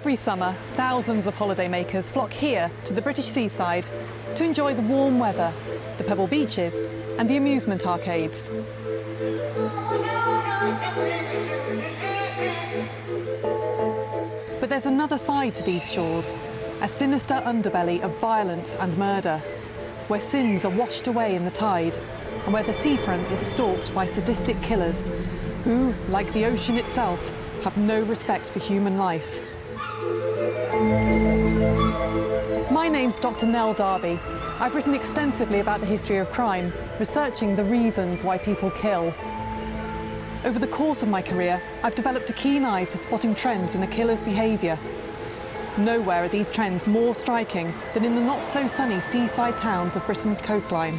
Every summer, thousands of holidaymakers flock here to the British seaside to enjoy the warm weather, the pebble beaches and the amusement arcades. But there's another side to these shores, a sinister underbelly of violence and murder, where sins are washed away in the tide and where the seafront is stalked by sadistic killers who, like the ocean itself, have no respect for human life. My name's Dr. Nell Darby. I've written extensively about the history of crime, researching the reasons why people kill. Over the course of my career, I've developed a keen eye for spotting trends in a killer's behaviour. Nowhere are these trends more striking than in the not-so-sunny seaside towns of Britain's coastline,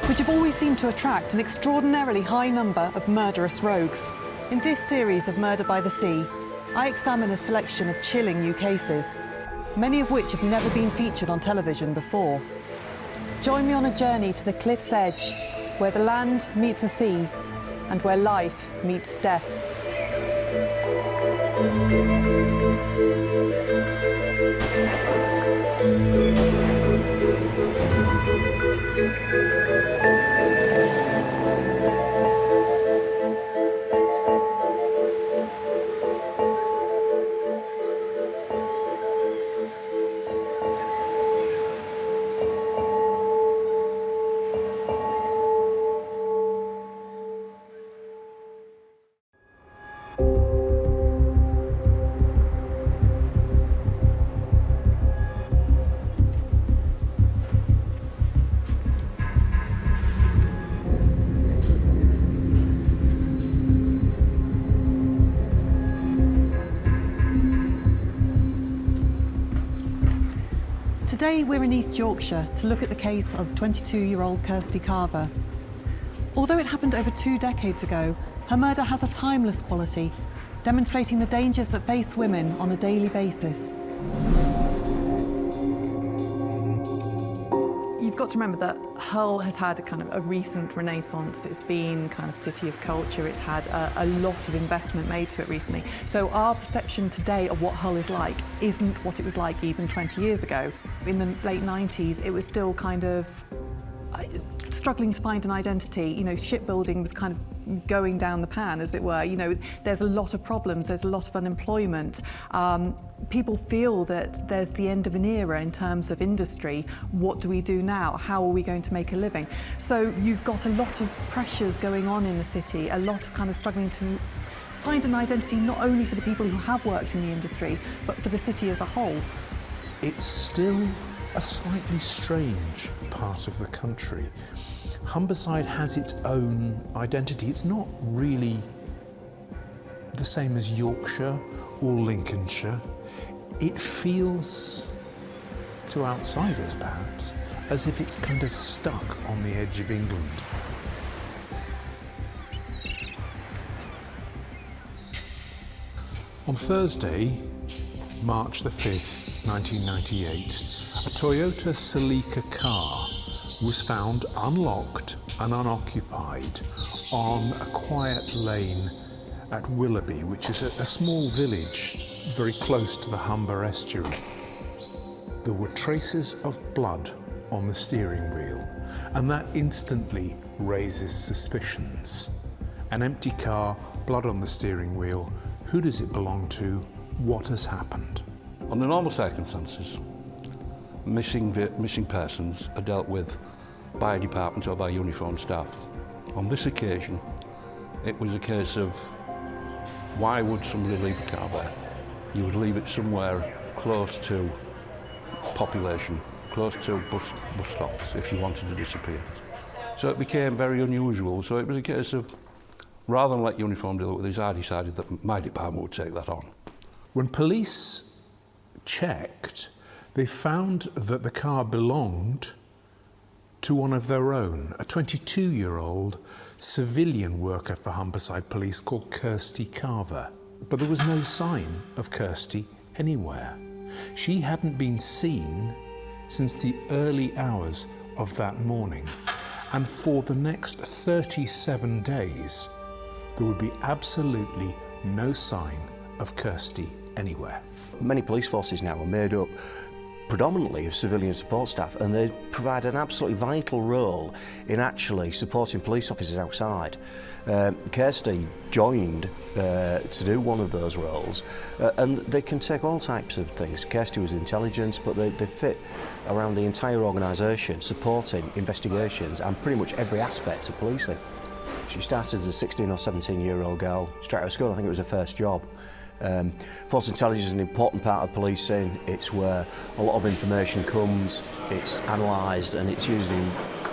which have always seemed to attract an extraordinarily high number of murderous rogues. In this series of Murder by the Sea, I examine a selection of chilling new cases, many of which have never been featured on television before. Join me on a journey to the cliff's edge, where the land meets the sea, and where life meets death. Today we're in East Yorkshire to look at the case of 22-year-old Kirsty Carver. Although it happened over 2 decades ago, her murder has a timeless quality, demonstrating the dangers that face women on a daily basis. You've got to remember that Hull has had a recent renaissance. It's been kind of city of culture. It's had a lot of investment made to it recently. So our perception today of what Hull is like isn't what it was like even 20 years ago. In the late 90s, it was still kind of struggling to find an identity. You know, shipbuilding was kind of going down the pan, as it were. You know, there's a lot of problems, there's a lot of unemployment. People feel that there's the end of an era in terms of industry. What do we do now? How are we going to make a living? So you've got a lot of pressures going on in the city, a lot of kind of struggling to find an identity not only for the people who have worked in the industry, but for the city as a whole. It's still a slightly strange part of the country. Humberside has its own identity. It's not really the same as Yorkshire or Lincolnshire. It feels, to outsiders perhaps, as if it's kind of stuck on the edge of England. On Thursday, March the 5th, 1998, a Toyota Celica car was found unlocked and unoccupied on a quiet lane at Willoughby, which is a small village very close to the Humber estuary. There were traces of blood on the steering wheel, and that instantly raises suspicions. An empty car, blood on the steering wheel. Who does it belong to? What has happened? Under normal circumstances, missing persons are dealt with by a department or by uniformed staff. On this occasion, it was a case of why would somebody leave a car there? You would leave it somewhere close to population, close to bus stops if you wanted to disappear. So it became very unusual. So it was a case of, rather than let uniform deal with this, I decided that my department would take that on. When police checked, they found that the car belonged to one of their own, a 22-year-old civilian worker for Humberside Police called Kirsty Carver. But there was no sign of Kirsty anywhere. She hadn't been seen since the early hours of that morning. And for the next 37 days, there would be absolutely no sign of Kirsty anywhere. Many police forces now are made up predominantly of civilian support staff, and they provide an absolutely vital role in actually supporting police officers outside. Kirsty joined to do one of those roles, and they can take all types of things. Kirsty was intelligence, but they fit around the entire organisation, supporting investigations and pretty much every aspect of policing. She started as a 16 or 17-year-old girl straight out of school. I think it was her first job. Force intelligence is an important part of policing. It's where a lot of information comes, it's analysed and it's used in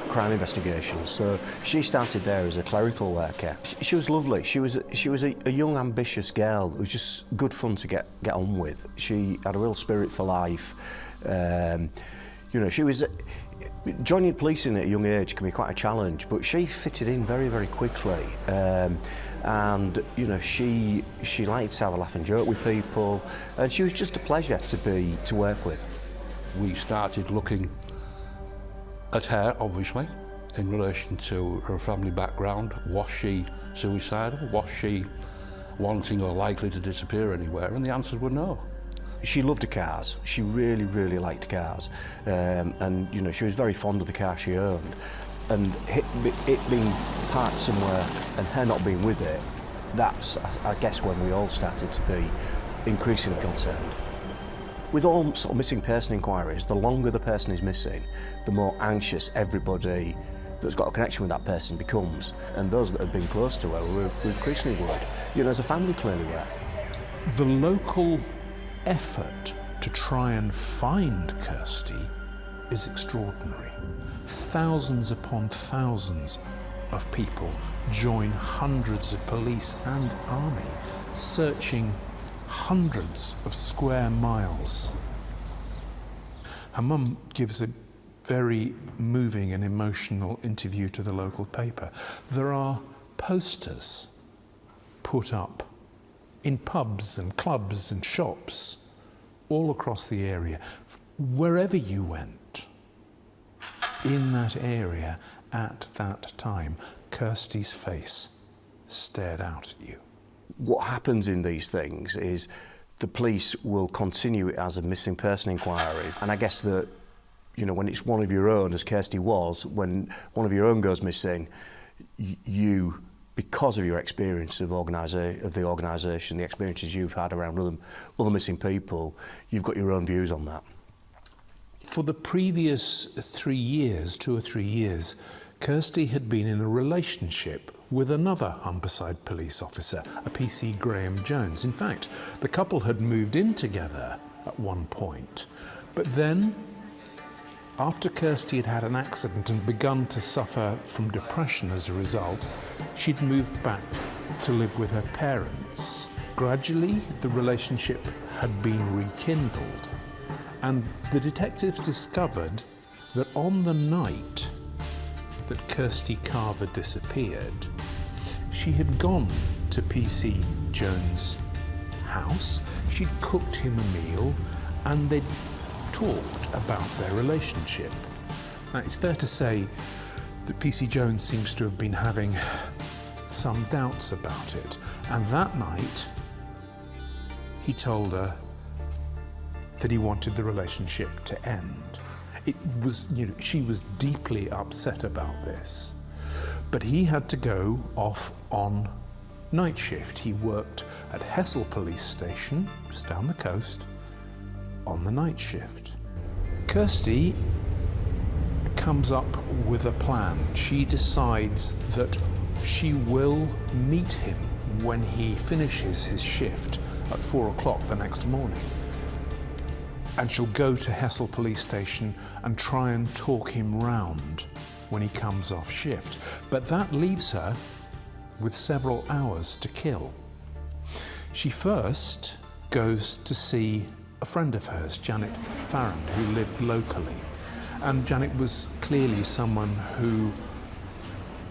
crime investigations. So she started there as a clerical worker. She was lovely. She was a young, ambitious girl who was just good fun to get on with. She had a real spirit for life. You know, she was joining policing at a young age can be quite a challenge, but she fitted in very, very quickly. And you know, she liked to have a laugh and joke with people, and she was just a pleasure to work with. We started looking at her, obviously, in relation to her family background. Was she suicidal? Was she wanting or likely to disappear anywhere? And the answers were no. She loved the cars. She really, really liked cars, and you know, she was very fond of the car she owned. And it being parked somewhere and her not being with it, that's, I guess, when we all started to be increasingly concerned. With all sort of missing person inquiries, the longer the person is missing, the more anxious everybody that's got a connection with that person becomes. And those that have been close to her were increasingly worried. You know, as a family clearly were. The local effort to try and find Kirsty is extraordinary. Thousands upon thousands of people join hundreds of police and army, searching hundreds of square miles. Her mum gives a very moving and emotional interview to the local paper. There are posters put up in pubs and clubs and shops all across the area. Wherever you went in that area at that time, Kirsty's face stared out at you. What happens in these things is the police will continue it as a missing person inquiry, and I guess that, you know, when it's one of your own, as Kirsty was, when one of your own goes missing, you, because of your experience of the organisation, the experiences you've had around other missing people, you've got your own views on that. For the previous 3 years, 2 or 3 years, Kirsty had been in a relationship with another Humberside police officer, a PC Graham Jones. In fact, the couple had moved in together at one point. But then, after Kirsty had had an accident and begun to suffer from depression as a result, she'd moved back to live with her parents. Gradually, the relationship had been rekindled, and the detectives discovered that on the night that Kirsty Carver disappeared, she had gone to PC Jones' house, she'd cooked him a meal, and they'd talked about their relationship. Now, it's fair to say that PC Jones seems to have been having some doubts about it, and that night he told her that he wanted the relationship to end. It was, you know, she was deeply upset about this, but he had to go off on night shift. He worked at Hessel Police Station, just down the coast, on the night shift. Kirsty comes up with a plan. She decides that she will meet him when he finishes his shift at 4 o'clock the next morning. And she'll go to Hessel Police Station and try and talk him round when he comes off shift. But that leaves her with several hours to kill. She first goes to see a friend of hers, Janet Farrand, who lived locally. And Janet was clearly someone who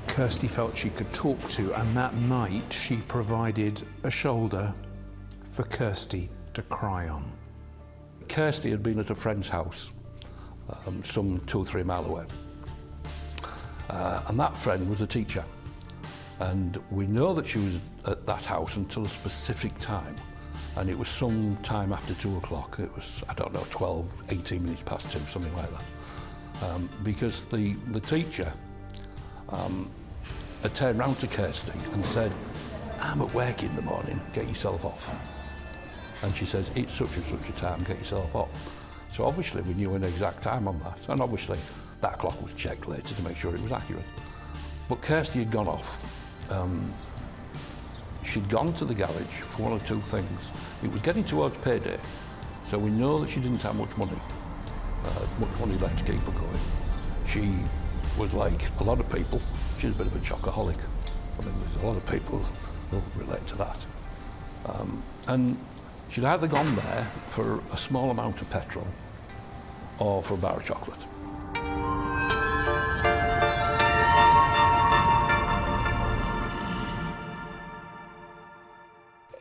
Kirsty felt she could talk to, and that night she provided a shoulder for Kirsty to cry on. Kirsty had been at a friend's house, some 2 or 3 miles away. And that friend was a teacher. And we know that she was at that house until a specific time. and it was some time after 2 o'clock. It was, I don't know, 12, 18 minutes past 2, something like that. Because the teacher had turned round to Kirsty and said, "I'm at work in the morning, get yourself off." And she says, "It's such and such a time, get yourself off." So obviously we knew an exact time on that, and obviously that clock was checked later to make sure it was accurate. But Kirsty had gone off. She'd gone to the garage for one or two things. It was getting towards payday, so we know that she didn't have much money left to keep her going. She was like a lot of people, she's a bit of a chocoholic. I mean, there's a lot of people who relate to that. And she'd either gone there for a small amount of petrol or for a bar of chocolate.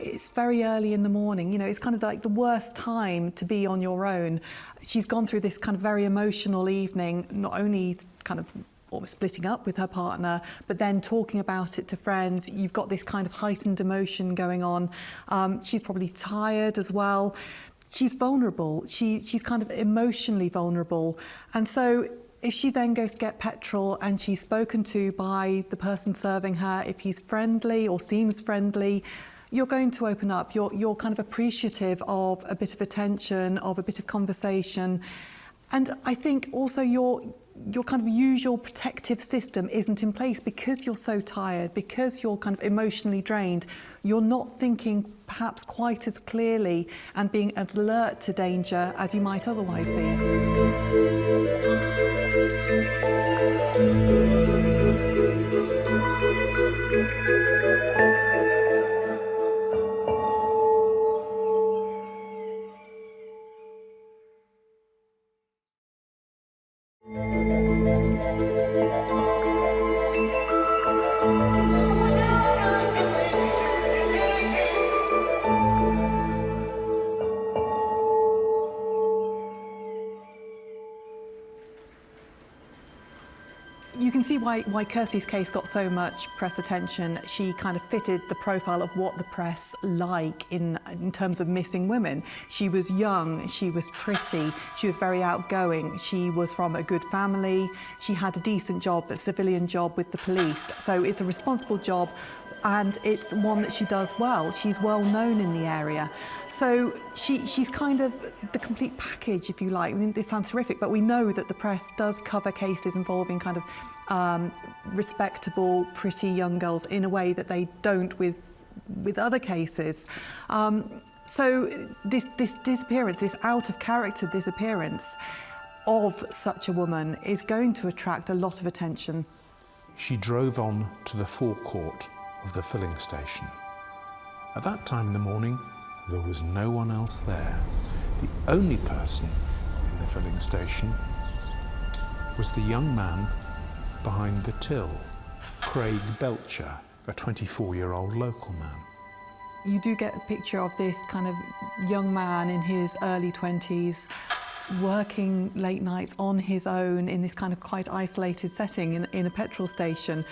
It's very early in the morning, you know, it's kind of like the worst time to be on your own. She's gone through this kind of very emotional evening, not only kind of almost splitting up with her partner, but then talking about it to friends. You've got this kind of heightened emotion going on. She's probably tired as well. She's vulnerable. She's kind of emotionally vulnerable. And so if she then goes to get petrol and she's spoken to by the person serving her, if he's friendly or seems friendly, you're going to open up. You're kind of appreciative of a bit of attention, of a bit of conversation. And I think also your kind of usual protective system isn't in place because you're so tired, because you're kind of emotionally drained. You're not thinking perhaps quite as clearly and being as alert to danger as you might otherwise be. You can see why Kirsty's case got so much press attention. She kind of fitted the profile of what the press like in terms of missing women. She was young, she was pretty, she was very outgoing, she was from a good family, she had a decent job, a civilian job with the police. So it's a responsible job and it's one that she does well. She's well known in the area. So she's kind of the complete package, if you like. I mean, this sounds horrific, but we know that the press does cover cases involving kind of respectable, pretty young girls in a way that they don't with other cases. So this disappearance, this out-of-character disappearance of such a woman is going to attract a lot of attention. She drove on to the forecourt of the filling station. At that time in the morning, there was no one else there. The only person in the filling station was the young man behind the till, Craig Belcher, a 24-year-old local man. You do get a picture of this kind of young man in his early 20s, working late nights on his own in this kind of quite isolated setting in a petrol station.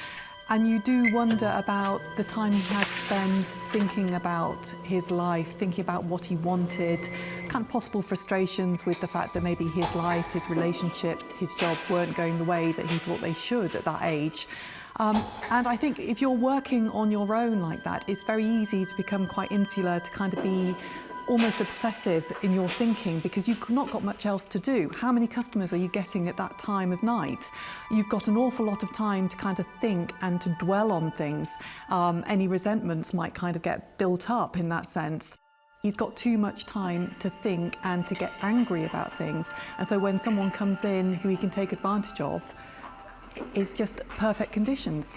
And you do wonder about the time he had to spend thinking about his life, thinking about what he wanted, kind of possible frustrations with the fact that maybe his life, his relationships, his job weren't going the way that he thought they should at that age. And I think if you're working on your own like that, it's very easy to become quite insular, to kind of be almost obsessive in your thinking because you've not got much else to do. How many customers are you getting at that time of night? You've got an awful lot of time to kind of think and to dwell on things. Any resentments might kind of get built up in that sense. He's got too much time to think and to get angry about things. And so when someone comes in who he can take advantage of, it's just perfect conditions.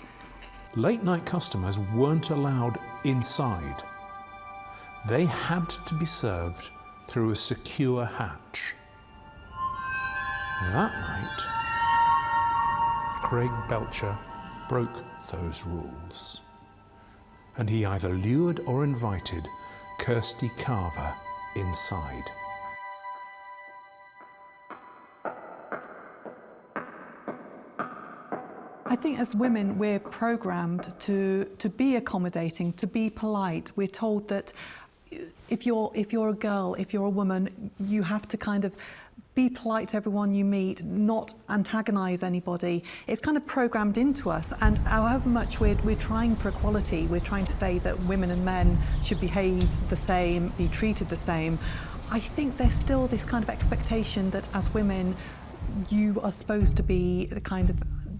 Late night customers weren't allowed inside. They had to be served through a secure hatch. That night, Craig Belcher broke those rules, and he either lured or invited Kirsty Carver inside. I think as women, we're programmed to be accommodating, to be polite. We're told that if you're a girl, if you're a woman, you have to kind of be polite to everyone you meet, not antagonise anybody. It's kind of programmed into us, and however much we're trying for equality, we're trying to say that women and men should behave the same, be treated the same. I think there's still this kind of expectation that as women, you are supposed to be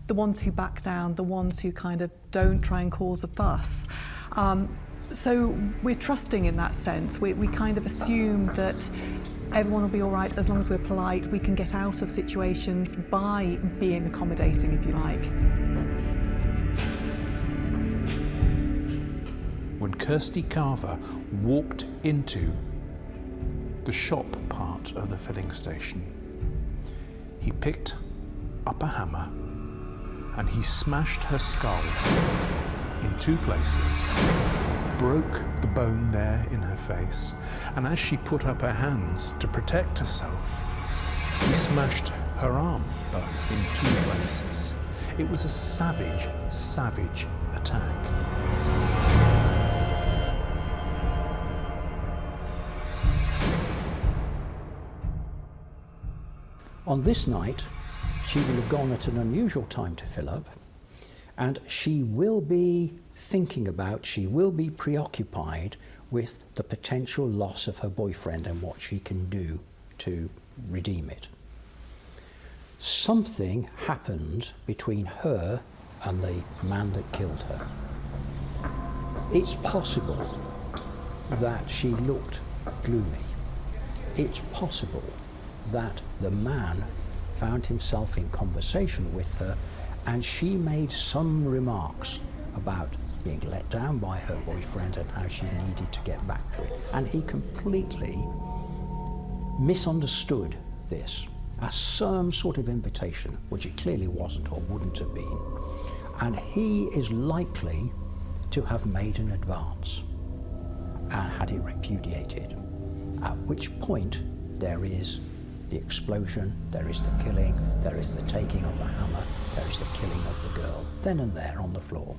the ones who back down, the ones who kind of don't try and cause a fuss. So we're trusting in that sense. We kind of assume that everyone will be all right as long as we're polite. We can get out of situations by being accommodating, if you like. When Kirsty Carver walked into the shop part of the filling station, he picked up a hammer and he smashed her skull in 2 places, broke the bone there in her face, and as she put up her hands to protect herself, he smashed her arm bone in 2 places. It was a savage, savage attack. On this night, she will have gone at an unusual time to fill up, and she will be thinking about, she will be preoccupied with the potential loss of her boyfriend and what she can do to redeem it. Something happened between her and the man that killed her. It's possible that she looked gloomy. It's possible that the man found himself in conversation with her and she made some remarks about being let down by her boyfriend and how she needed to get back to it. And he completely misunderstood this as some sort of invitation, which it clearly wasn't or wouldn't have been. And he is likely to have made an advance and had it repudiated, at which point there is the explosion, there is the killing, there is the taking of the hammer, there is the killing of the girl, then and there on the floor.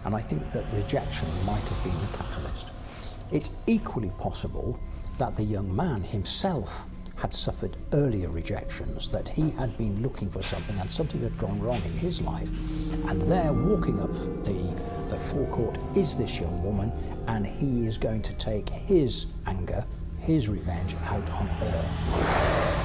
And I think that rejection might have been the catalyst. It's equally possible that the young man himself had suffered earlier rejections, that he had been looking for something and something had gone wrong in his life. And there, walking up the forecourt, is this young woman, and he is going to take his anger, his revenge out on her.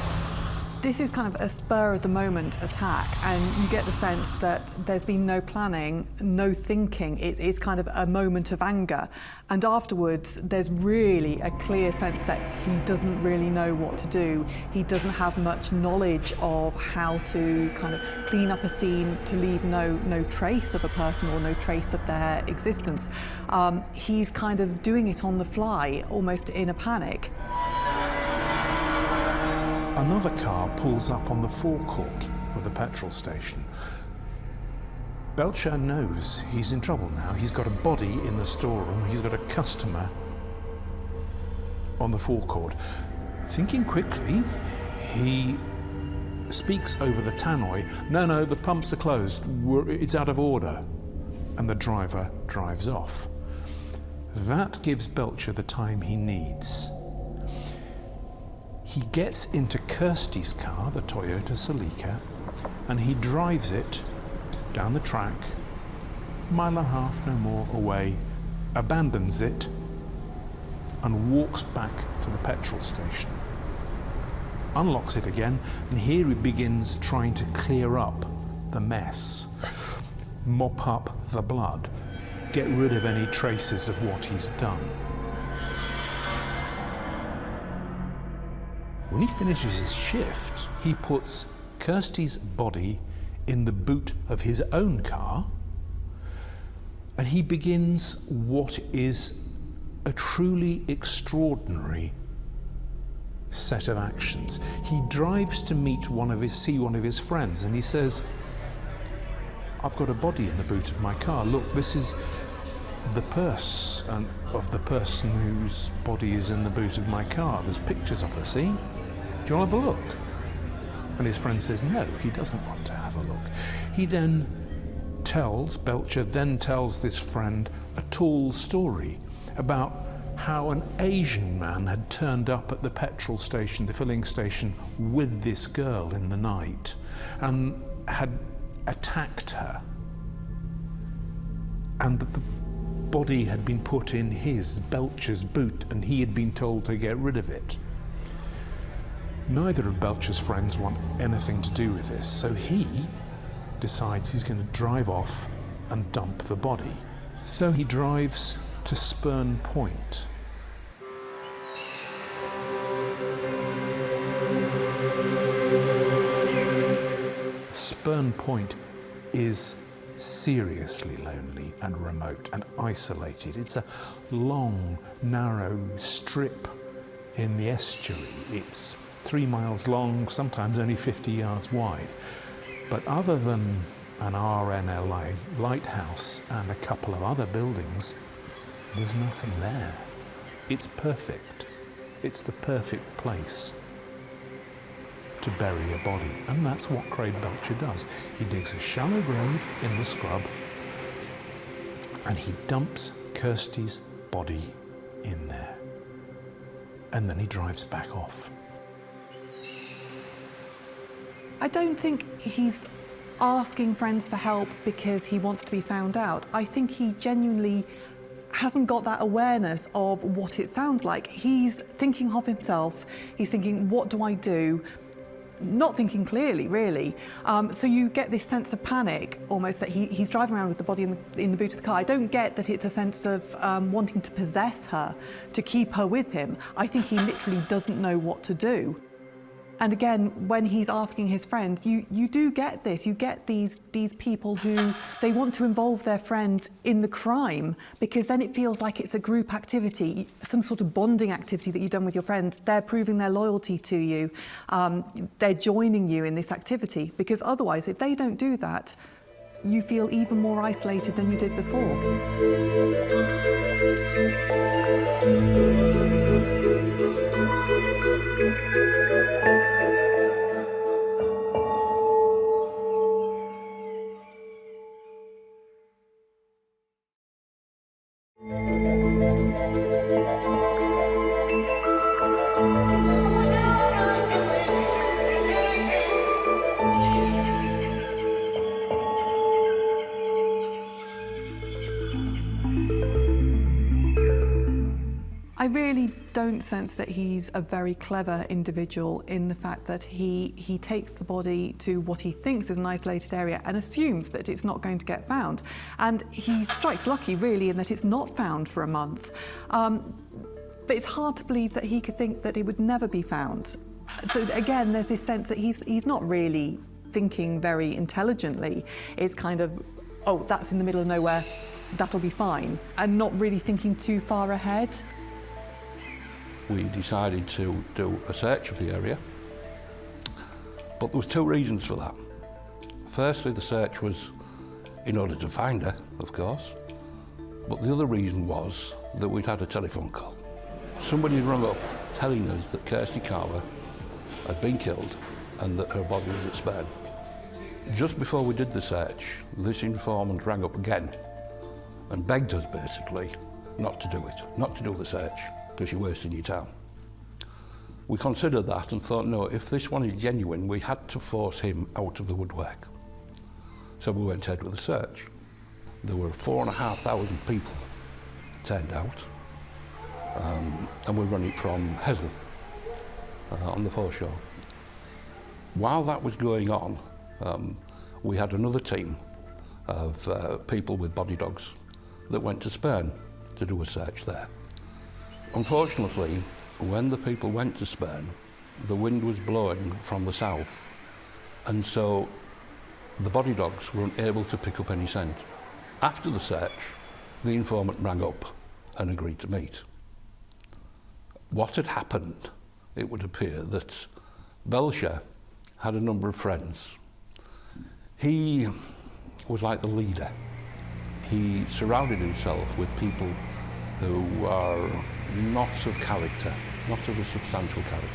This is kind of a spur-of-the-moment attack, and you get the sense that there's been no planning, no thinking. It's kind of a moment of anger. And afterwards, there's really a clear sense that he doesn't really know what to do. He doesn't have much knowledge of how to kind of clean up a scene to leave no trace of a person or no trace of their existence. He's kind of doing it on the fly, almost in a panic. Another car pulls up on the forecourt of the petrol station. Belcher knows he's in trouble now. He's got a body in the storeroom. He's got a customer on the forecourt. Thinking quickly, he speaks over the tannoy. No, the pumps are closed. It's out of order. And the driver drives off. That gives Belcher the time he needs. He gets into Kirsty's car, the Toyota Celica, and he drives it down the track, a mile and a half, no more, away, abandons it, and walks back to the petrol station. Unlocks it again, and here he begins trying to clear up the mess, mop up the blood, get rid of any traces of what he's done. When he finishes his shift, he puts Kirsty's body in the boot of his own car, and he begins what is a truly extraordinary set of actions. He drives to see one of his friends, and he says, "I've got a body in the boot of my car. Look, this is the purse of the person whose body is in the boot of my car. There's pictures of her, see? Do you want to have a look?" And his friend says no, he doesn't want to have a look. Belcher then tells this friend a tall story about how an Asian man had turned up at the petrol station, the filling station, with this girl in the night and had attacked her, and that the body had been put in his, Belcher's, boot, and he had been told to get rid of it. Neither of Belcher's friends want anything to do with this, so he decides he's going to drive off and dump the body. So he drives to Spurn Point. Spurn Point is seriously lonely and remote and isolated. It's a long, narrow strip in the estuary. It's 3 miles long, sometimes only 50 yards wide. But other than an RNLI lighthouse and a couple of other buildings, there's nothing there. It's perfect. It's the perfect place to bury a body, and that's what Craig Belcher does. He digs a shallow grave in the scrub and he dumps Kirsty's body in there, and then he drives back off. I don't think he's asking friends for help because he wants to be found out. I think he genuinely hasn't got that awareness of what it sounds like. He's thinking of himself. He's thinking, what do I do? Not thinking clearly, really. So you get this sense of panic, almost, that he's driving around with the body in the boot of the car. I don't get that it's a sense of wanting to possess her, to keep her with him. I think he literally doesn't know what to do. And again, when he's asking his friends, you do get this. You get these people who, they want to involve their friends in the crime, because then it feels like it's a group activity, some sort of bonding activity that you've done with your friends. They're proving their loyalty to you. They're joining you in this activity, because otherwise, if they don't do that, you feel even more isolated than you did before. I really don't sense that he's a very clever individual, in the fact that he takes the body to what he thinks is an isolated area and assumes that it's not going to get found. And he strikes lucky, really, in that it's not found for a month. But it's hard to believe that he could think that it would never be found. So again, there's this sense that he's not really thinking very intelligently. It's kind of, oh, that's in the middle of nowhere, that'll be fine, and not really thinking too far ahead. We decided to do a search of the area, but there was 2 reasons for that. Firstly, the search was in order to find her, of course, but the other reason was that we'd had a telephone call. Somebody had rung up telling us that Kirsty Carver had been killed and that her body was at Spurn. Just before we did the search, this informant rang up again and begged us, basically, not to do it, not to do the search, because you're wasting your time. We considered that and thought, no, if this one is genuine, we had to force him out of the woodwork. So we went ahead with the search. There were 4,500 people turned out, and we run it from Hesel on the foreshore. While that was going on, we had another team of people with body dogs that went to Spurn to do a search there. Unfortunately, when the people went to Spurn, the wind was blowing from the south, and so the body dogs weren't able to pick up any scent. After the search, the informant rang up and agreed to meet. What had happened, it would appear that Belcher had a number of friends. He was like the leader. He surrounded himself with people who are not of character, not of a substantial character.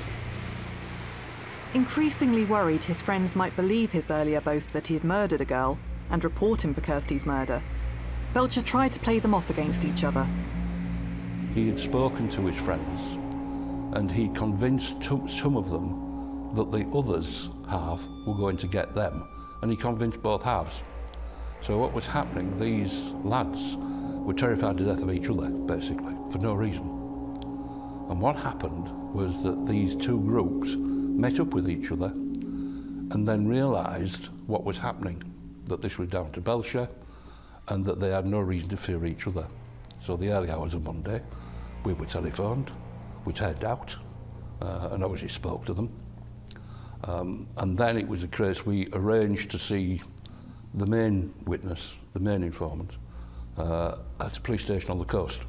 Increasingly worried his friends might believe his earlier boast that he had murdered a girl and report him for Kirsty's murder, Belcher tried to play them off against each other. he had spoken to his friends and he convinced some of them that the others half were going to get them, and he convinced both halves. So what was happening, these lads were terrified to death of each other, basically, for no reason. And what happened was that these two groups met up with each other and then realised what was happening, that this was down to Belcher and that they had no reason to fear each other. So the early hours of Monday, we were telephoned, we turned out, and obviously spoke to them. And then it was a case we arranged to see the main witness, the main informant, at a police station on the coast.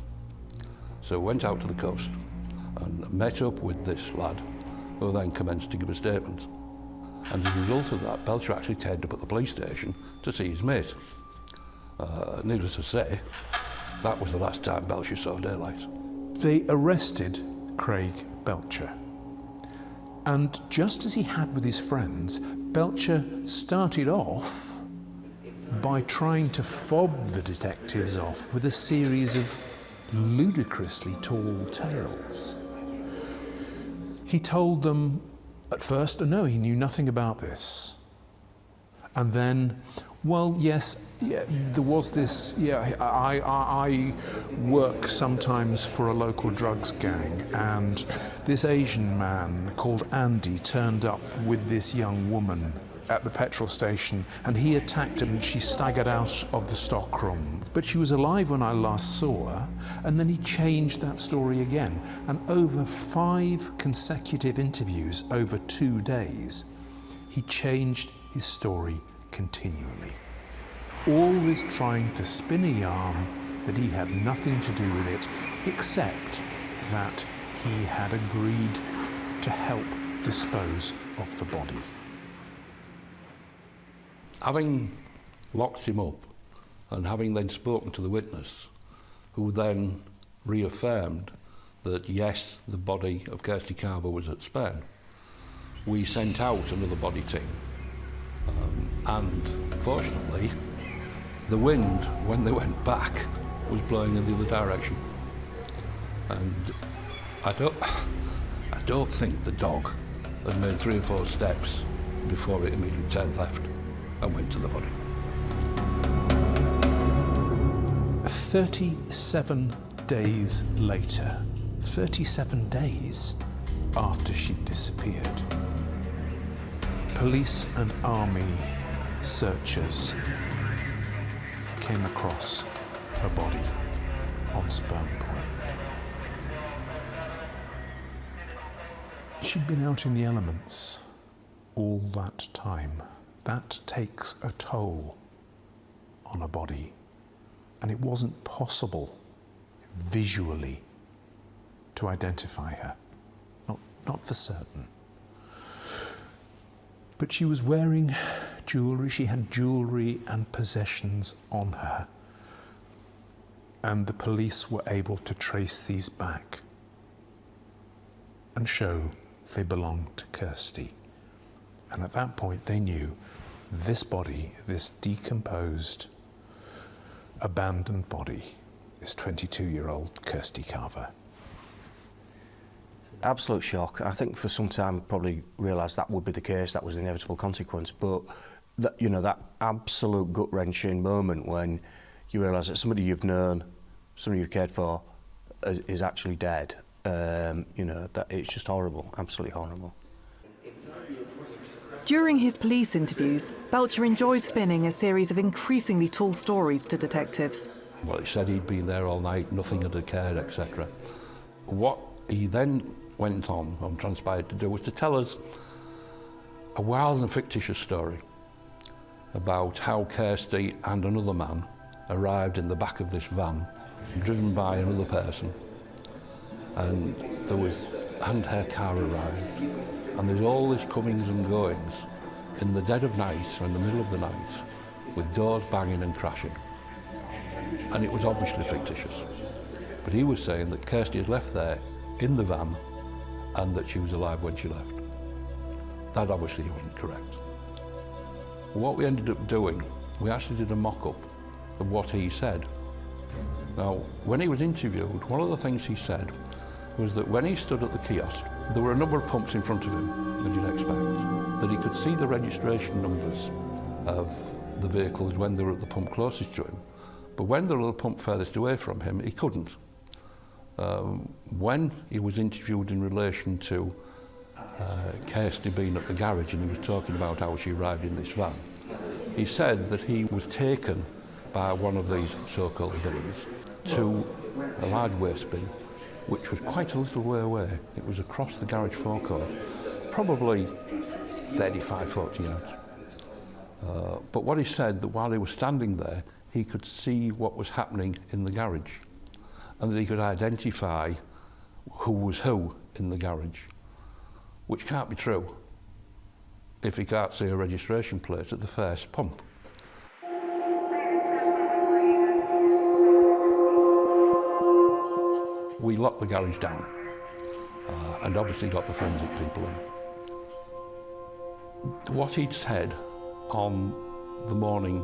So we went out to the coast and met up with this lad, who then commenced to give a statement. And as a result of that, Belcher actually turned up at the police station to see his mate. Needless to say, that was the last time Belcher saw daylight. They arrested Craig Belcher. And just as he had with his friends, Belcher started off by trying to fob the detectives off with a series of ludicrously tall tales. He told them at first, no, he knew nothing about this. And then, well, yes, yeah, there was this, yeah, I work sometimes for a local drugs gang, and this Asian man called Andy turned up with this young woman at the petrol station, and he attacked her and she staggered out of the stockroom. But she was alive when I last saw her, and then he changed that story again. And over 5 consecutive interviews over 2 days, he changed his story continually. Always trying to spin a yarn that he had nothing to do with it, except that he had agreed to help dispose of the body. Having locked him up and having then spoken to the witness, who then reaffirmed that yes, the body of Kirsty Carver was at Spain, we sent out another body team. And fortunately, the wind, when they went back, was blowing in the other direction. And I don't think the dog had made 3 or 4 steps before it immediately turned left and went to the body. 37 days later, 37 days after she'd disappeared, police and army searchers came across her body on Sperm Point. She'd been out in the elements all that time. That takes a toll on a body, and it wasn't possible visually to identify her, not for certain. But she was wearing jewellery, she had jewellery and possessions on her, and the police were able to trace these back and show they belonged to Kirsty. And at that point they knew this body, this decomposed, abandoned body, is 22-year-old Kirsty Carver. Absolute shock. I think for some time I probably realised that would be the case, that was the inevitable consequence, but that, you know, that absolute gut-wrenching moment when you realise that somebody you've known, somebody you've cared for, is actually dead, you know, that it's just horrible, absolutely horrible. During his police interviews, Belcher enjoyed spinning a series of increasingly tall stories to detectives. Well, he said he'd been there all night, nothing had occurred, etc. What he then went on and transpired to do was to tell us a wild and fictitious story about how Kirsty and another man arrived in the back of this van, driven by another person, and her car arrived, and there's all this comings and goings in the dead of night or in the middle of the night, with doors banging and crashing. And it was obviously fictitious. But he was saying that Kirsty had left there in the van and that she was alive when she left. That obviously wasn't correct. What we ended up doing, we actually did a mock-up of what he said. Now, when he was interviewed, one of the things he said was that when he stood at the kiosk, there were a number of pumps in front of him, as you'd expect, that he could see the registration numbers of the vehicles when they were at the pump closest to him. But when they were at the pump furthest away from him, he couldn't. When he was interviewed in relation to Kirsty being at the garage and he was talking about how she arrived in this van, he said that he was taken by one of these so-called villains to a large waste bin, which was quite a little way away. It was across the garage forecourt, probably 35, 40 yards. But what he said, that while he was standing there, he could see what was happening in the garage, and that he could identify who was who in the garage, which can't be true if he can't see a registration plate at the first pump. We locked the garage down and obviously got the forensic people in. What he'd said on the morning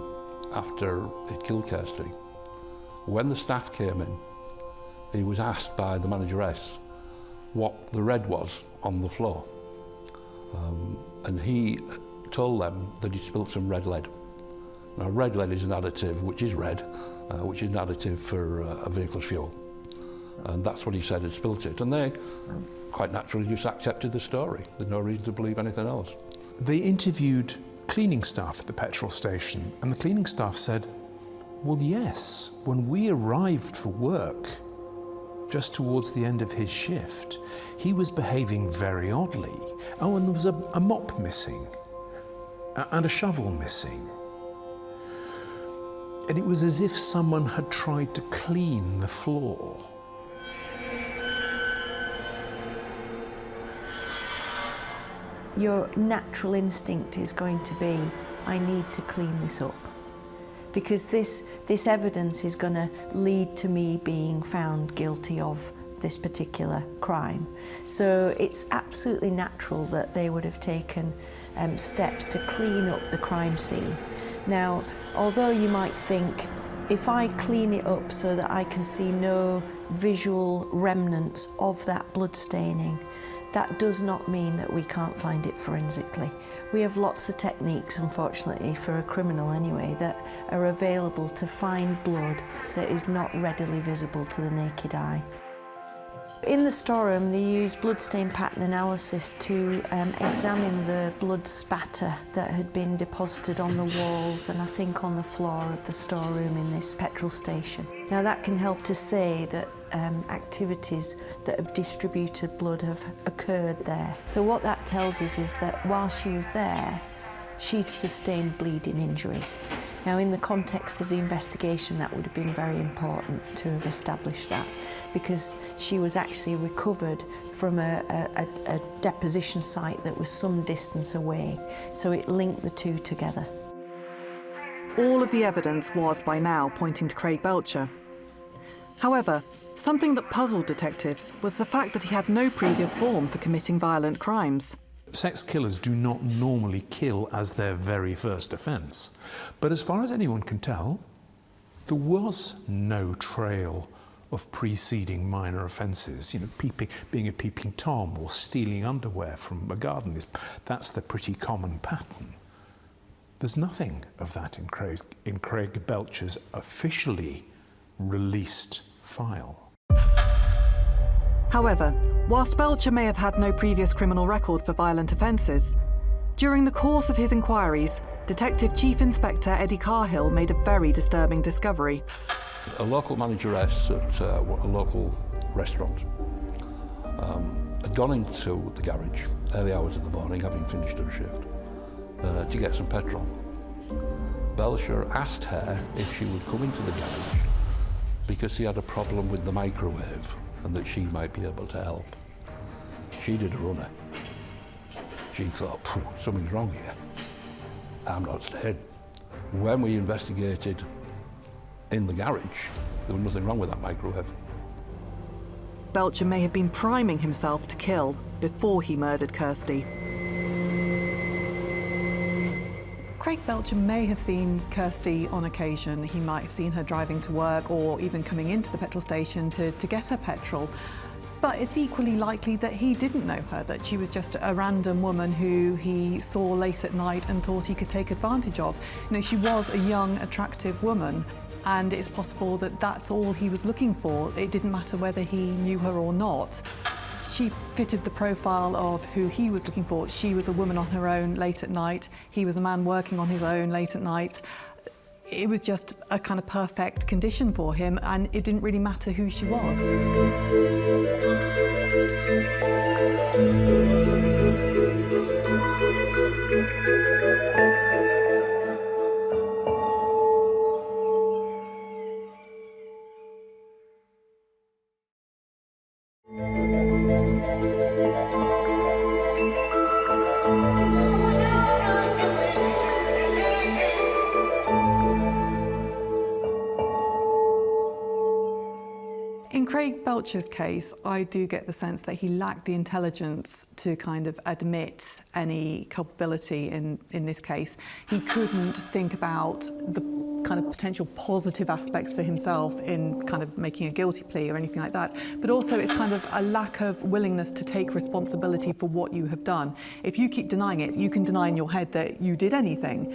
after he'd killed Kirsty, when the staff came in, he was asked by the manageress what the red was on the floor. And he told them that he spilled some red lead. Now, red lead is an additive, which is red, which is an additive for a vehicle's fuel. And that's what he said had spilt it. And they quite naturally just accepted the story. There's no reason to believe anything else. They interviewed cleaning staff at the petrol station, and the cleaning staff said, well, yes, when we arrived for work, just towards the end of his shift, he was behaving very oddly. Oh, and there was a mop missing, and a shovel missing. And it was as if someone had tried to clean the floor. Your natural instinct is going to be, I need to clean this up. Because this evidence is going to lead to me being found guilty of this particular crime. So it's absolutely natural that they would have taken steps to clean up the crime scene. Now, although you might think, if I clean it up so that I can see no visual remnants of that blood staining, that does not mean that we can't find it forensically. We have lots of techniques, unfortunately, for a criminal anyway, that are available to find blood that is not readily visible to the naked eye. In the storeroom, they use bloodstain pattern analysis to examine the blood spatter that had been deposited on the walls and I think on the floor of the storeroom in this petrol station. Now that can help to say that activities that have distributed blood have occurred there. So what that tells us is that while she was there, she'd sustained bleeding injuries. Now, in the context of the investigation, that would have been very important to have established that, because she was actually recovered from a deposition site that was some distance away, so it linked the two together. All of the evidence was by now pointing to Craig Belcher. However, something that puzzled detectives was the fact that he had no previous form for committing violent crimes. Sex killers do not normally kill as their very first offence. But as far as anyone can tell, there was no trail of preceding minor offences. You know, being a peeping Tom or stealing underwear from a garden, that's the pretty common pattern. There's nothing of that in Craig Belcher's officially released file. However, whilst Belcher may have had no previous criminal record for violent offences, during the course of his inquiries, Detective Chief Inspector Eddie Carhill made a very disturbing discovery. A local manageress at a local restaurant had gone into the garage early hours of the morning, having finished her shift, to get some petrol. Belcher asked her if she would come into the garage because he had a problem with the microwave and that she might be able to help. She did a runner. She thought, something's wrong here. I'm not staying. When we investigated in the garage, there was nothing wrong with that microwave. Belcher may have been priming himself to kill before he murdered Kirsty. Craig Belcher may have seen Kirsty on occasion. He might have seen her driving to work or even coming into the petrol station to get her petrol. But it's equally likely that he didn't know her, that she was just a random woman who he saw late at night and thought he could take advantage of. You know, she was a young, attractive woman, and it's possible that that's all he was looking for. It didn't matter whether he knew her or not. She fitted the profile of who he was looking for. She was a woman on her own late at night. He was a man working on his own late at night. It was just a kind of perfect condition for him, and it didn't really matter who she was. In Craig Belcher's case, I do get the sense that he lacked the intelligence to kind of admit any culpability in this case. He couldn't think about the kind of potential positive aspects for himself in kind of making a guilty plea or anything like that. But also it's kind of a lack of willingness to take responsibility for what you have done. If you keep denying it, you can deny in your head that you did anything.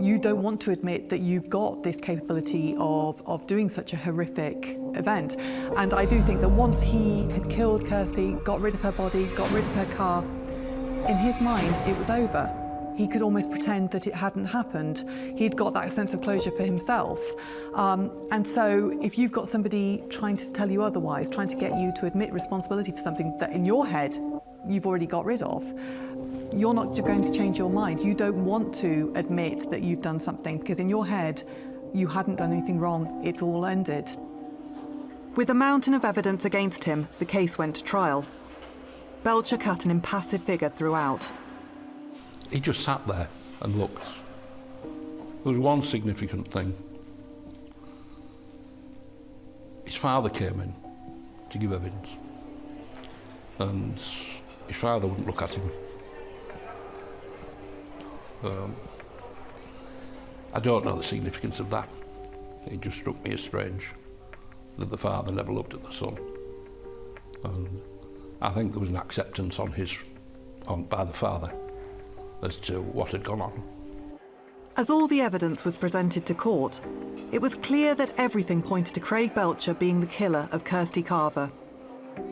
You don't want to admit that you've got this capability of doing such a horrific event. And I do think that once he had killed Kirsty, got rid of her body, got rid of her car, in his mind it was over. He could almost pretend that it hadn't happened. He'd got that sense of closure for himself. And so if you've got somebody trying to tell you otherwise, trying to get you to admit responsibility for something that in your head you've already got rid of, you're not going to change your mind. You don't want to admit that you've done something because in your head you hadn't done anything wrong. It's all ended. With a mountain of evidence against him, the case went to trial. Belcher cut an impassive figure throughout. He just sat there and looked. There was one significant thing. His father came in to give evidence, and his father wouldn't look at him. I don't know the significance of that. It just struck me as strange that the father never looked at the son. And I think there was an acceptance by the father as to what had gone on. As all the evidence was presented to court, it was clear that everything pointed to Craig Belcher being the killer of Kirsty Carver.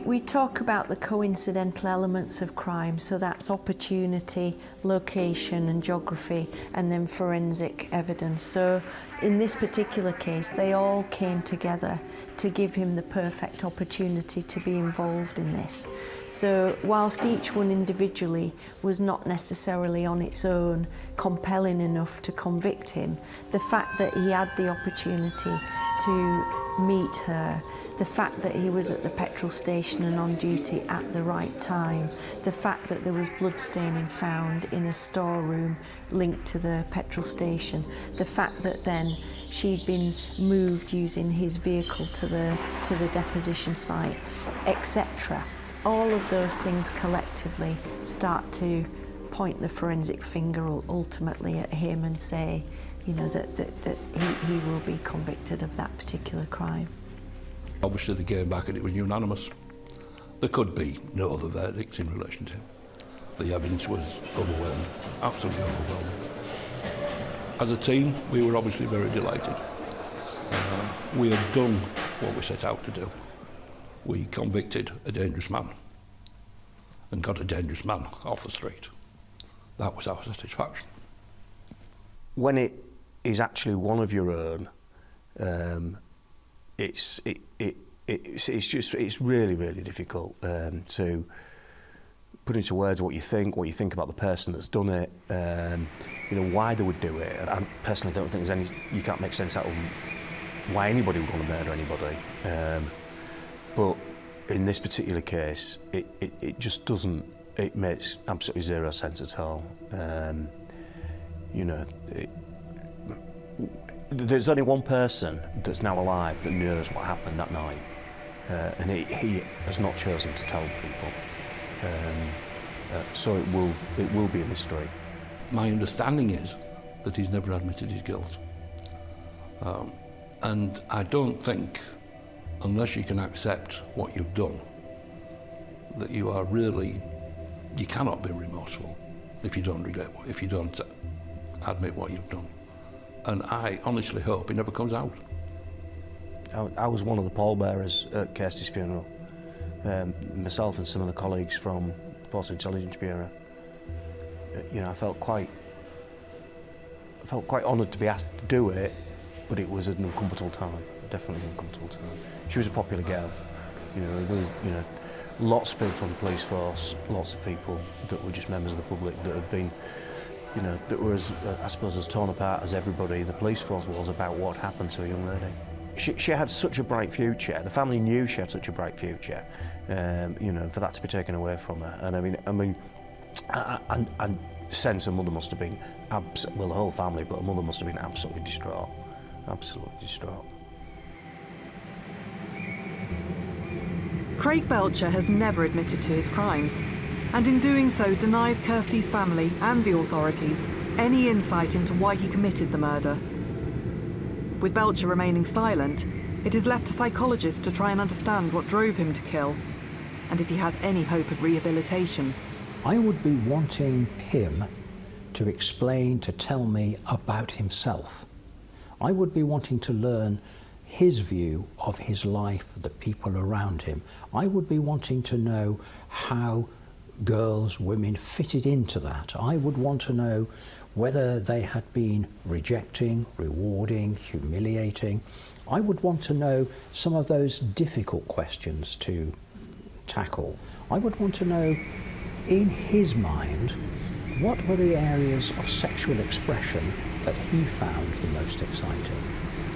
We talk about the coincidental elements of crime, so that's opportunity, location and geography, and then forensic evidence. So in this particular case, they all came together to give him the perfect opportunity to be involved in this. So whilst each one individually was not necessarily on its own compelling enough to convict him, the fact that he had the opportunity to meet her, the fact that he was at the petrol station and on duty at the right time, the fact that there was bloodstaining found in a storeroom linked to the petrol station, the fact that then she'd been moved using his vehicle to the deposition site, etc. All of those things collectively start to point the forensic finger ultimately at him and say, you know, that he will be convicted of that particular crime. Obviously they came back and it was unanimous. There could be no other verdict in relation to him. The evidence was overwhelming, absolutely overwhelming. As a team, we were obviously very delighted. We had done what we set out to do. We convicted a dangerous man and got a dangerous man off the street. That was our satisfaction. When it is actually one of your own, it's really, really difficult to put into words what you think about the person that's done it, you know, why they would do it. And I personally don't think you can't make sense out of why anybody would want to murder anybody. But in this particular case, it just doesn't, it makes absolutely zero sense at all. You know, there's only one person that's now alive that knows what happened that night, and he has not chosen to tell people. So it will be a mystery. My understanding is that he's never admitted his guilt. And I don't think, unless you can accept what you've done, that you cannot be remorseful if you don't admit what you've done. And I honestly hope he never comes out. I was one of the pallbearers at Kirsty's funeral. Myself and some of the colleagues from Force Intelligence Bureau. You know, I felt quite honoured to be asked to do it, but it was an uncomfortable time, definitely an uncomfortable time. She was a popular girl. You know, there was, lots of people from the police force, lots of people that were just members of the public that had been, that were I suppose, as torn apart as everybody in the police force was about what happened to a young lady. She had such a bright future. The family knew she had such a bright future. For that to be taken away from her, and I sense her mother must have been, the whole family, but her mother must have been absolutely distraught. Absolutely distraught. Craig Belcher has never admitted to his crimes, and in doing so denies Kirsty's family and the authorities any insight into why he committed the murder. With Belcher remaining silent, it is left to psychologists to try and understand what drove him to kill, and if he has any hope of rehabilitation. I would be wanting him to explain, to tell me about himself. I would be wanting to learn his view of his life, the people around him. I would be wanting to know how girls, women fitted into that. I would want to know whether they had been rejecting, rewarding, humiliating. I would want to know some of those difficult questions to tackle. I would want to know, in his mind, what were the areas of sexual expression that he found the most exciting.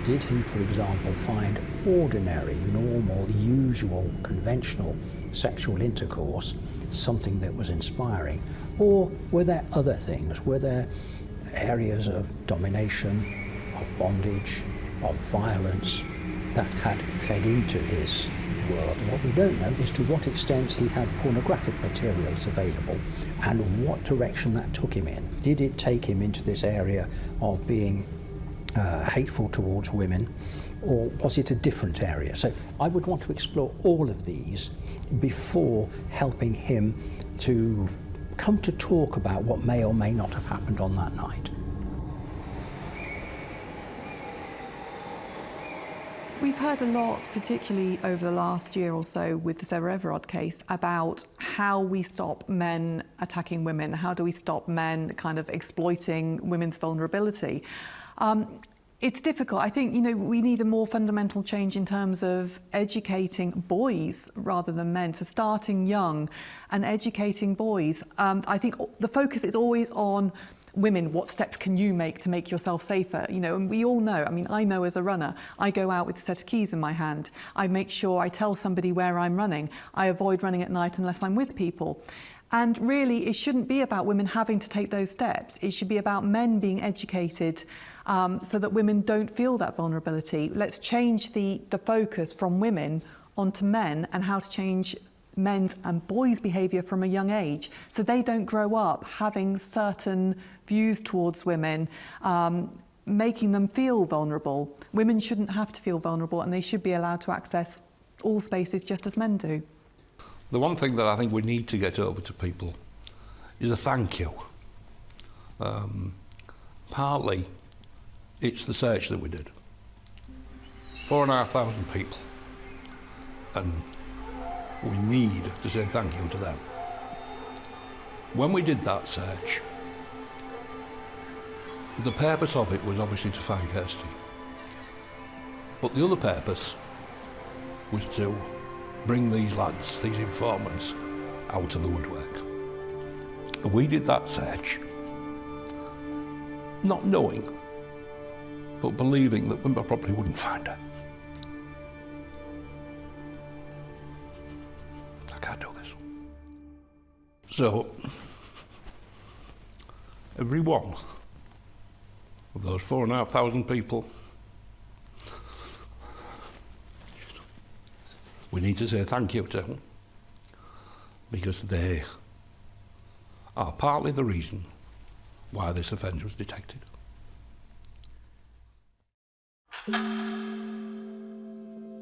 Did he, for example, find ordinary, normal, usual, conventional sexual intercourse something that was inspiring? Or were there other things? Were there areas of domination, of bondage, of violence that had fed into his world? What we don't know is to what extent he had pornographic materials available and what direction that took him in. Did it take him into this area of being hateful towards women, or was it a different area? So I would want to explore all of these before helping him to come to talk about what may or may not have happened on that night. We've heard a lot, particularly over the last year or so with the Sarah Everard case, about how we stop men attacking women. How do we stop men kind of exploiting women's vulnerability? It's difficult. I think, we need a more fundamental change in terms of educating boys rather than men. So starting young and educating boys. I think the focus is always on women. What steps can you make to make yourself safer? And we all know, I know as a runner, I go out with a set of keys in my hand. I make sure I tell somebody where I'm running. I avoid running at night unless I'm with people. And really, it shouldn't be about women having to take those steps. It should be about men being educated so that women don't feel that vulnerability. Let's change the focus from women onto men and how to change men's and boys' behaviour from a young age so they don't grow up having certain views towards women, making them feel vulnerable. Women shouldn't have to feel vulnerable, and they should be allowed to access all spaces just as men do. The one thing that I think we need to get over to people is a thank you. Partly, it's the search that we did. 4,500 people. And we need to say thank you to them. When we did that search, the purpose of it was obviously to find Kirsty. But the other purpose was to bring these lads, these informants, out of the woodwork. We did that search, not knowing, but believing that we probably wouldn't find her. I can't do this. So, every one of those 4,500 people, we need to say thank you to them, because they are partly the reason why this offence was detected.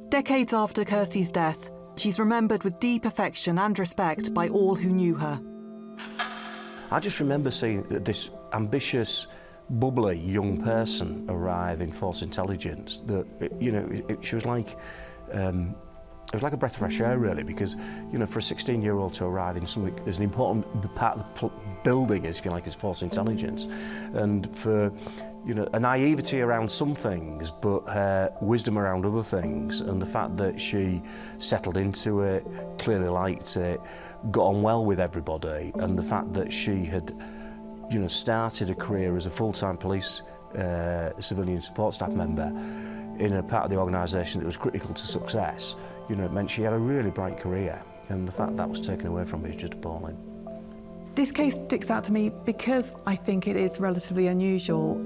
Decades after Kirsty's death, she's remembered with deep affection and respect by all who knew her. I just remember seeing this ambitious, bubbly young person arrive in Force Intelligence. That she was like, it was like a breath of fresh air, really, because for a 16-year-old to arrive in something as an important part of the building, as if you like, as Force Intelligence, and for a naivety around some things, but her wisdom around other things, and the fact that she settled into it, clearly liked it, got on well with everybody, and the fact that she had, started a career as a full-time police civilian support staff member in a part of the organisation that was critical to success, it meant she had a really bright career, and the fact that was taken away from her is just appalling. This case sticks out to me because I think it is relatively unusual.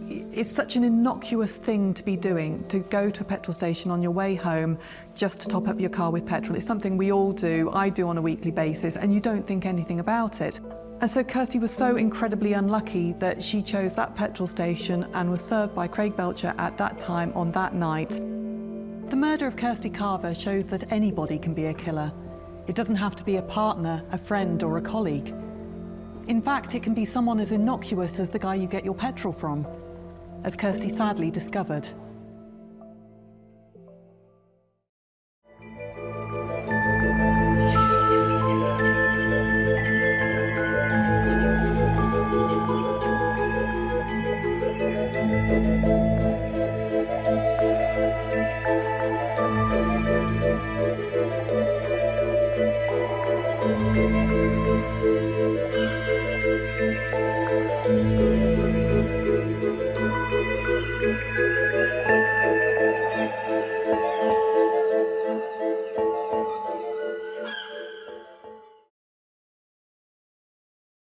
It's such an innocuous thing to be doing, to go to a petrol station on your way home just to top up your car with petrol. It's something we all do, I do on a weekly basis, and you don't think anything about it. And so Kirsty was so incredibly unlucky that she chose that petrol station and was served by Craig Belcher at that time on that night. The murder of Kirsty Carver shows that anybody can be a killer. It doesn't have to be a partner, a friend, or a colleague. In fact, it can be someone as innocuous as the guy you get your petrol from, as Kirsty sadly discovered.